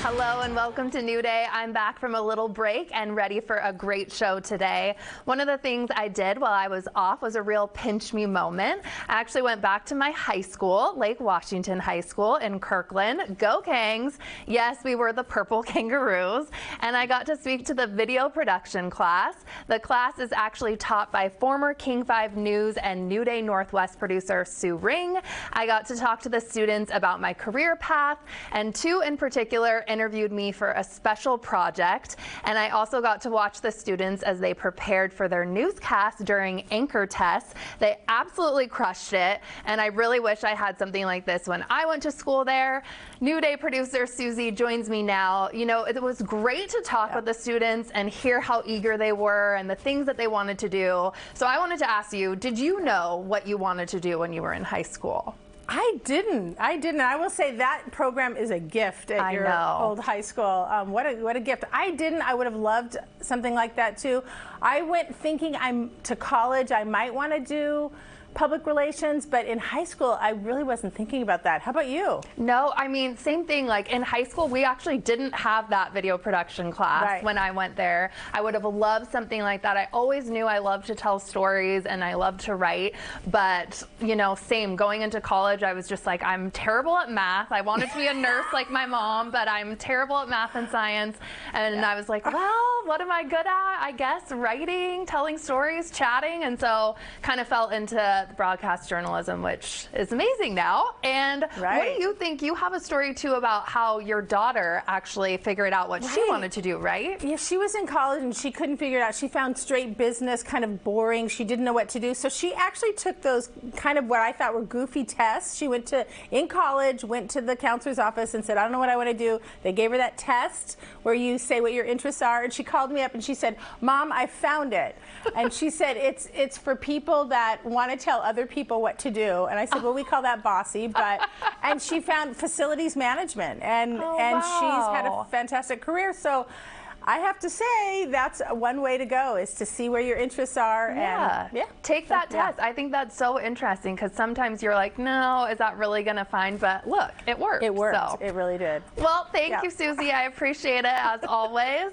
Hello and welcome to New Day. I'm back from a little break and ready for a great show today. One of the things I did while I was off was a real pinch me moment. I actually went back to my high school, Lake Washington High School in Kirkland. Go Kangs! Yes, we were the Purple Kangaroos. And I got to speak to the video production class. The class is actually taught by former King 5 News and New Day Northwest producer Sue Ring. I got to talk to the students about my career path, and two in particular interviewed me for a special project, and I also got to watch the students as they prepared for their newscast during anchor tests. They absolutely crushed it, and I really wish I had something like this when I went to school there. New Day producer Susie joins me now. You know, it was great to talk with the students and hear how eager they were and the things that they wanted to do. So I wanted to ask you, did you know what you wanted to do when you were in high school? I didn't. I will say that program is a gift at your old high school. What a gift. I didn't. I would have loved something like that too. I went thinking to college I might want to do public relations, but in high school I really wasn't thinking about that. How about you? No, I mean, same thing. Like in high school we actually didn't have that video production class when I went there. I would have loved something like that. I always knew I loved to tell stories and I loved to write, but you know, same, going into college I was just like, I'm terrible at math. I wanted to be a nurse like my mom, but I'm terrible at math and science, and I was like, well, what am I good at? I guess writing, telling stories, chatting, and so kind of fell into broadcast journalism, which is amazing now. And what do you think? You have a story too about how your daughter actually figured out what she wanted to do, right? Yeah, she was in college and she couldn't figure it out. She found straight business kind of boring. She didn't know what to do. So she actually took those kind of what I thought were goofy tests. She went to, in college, went to the counselor's office and said, I don't know what I want to do. They gave her that test where you say what your interests are. And she called me up and she said, Mom, I found it. And she said, it's for people that want to tell other people what to do. And I said, well, we call that bossy, but, and she found facilities management, and she's had a fantastic career. So I have to say that's one way to go, is to see where your interests are and take that test. I think that's so interesting because sometimes you're like, no, is that really going to find? But look, it worked. It worked. So. It really did. Well, thank you, Susie. I appreciate it as always.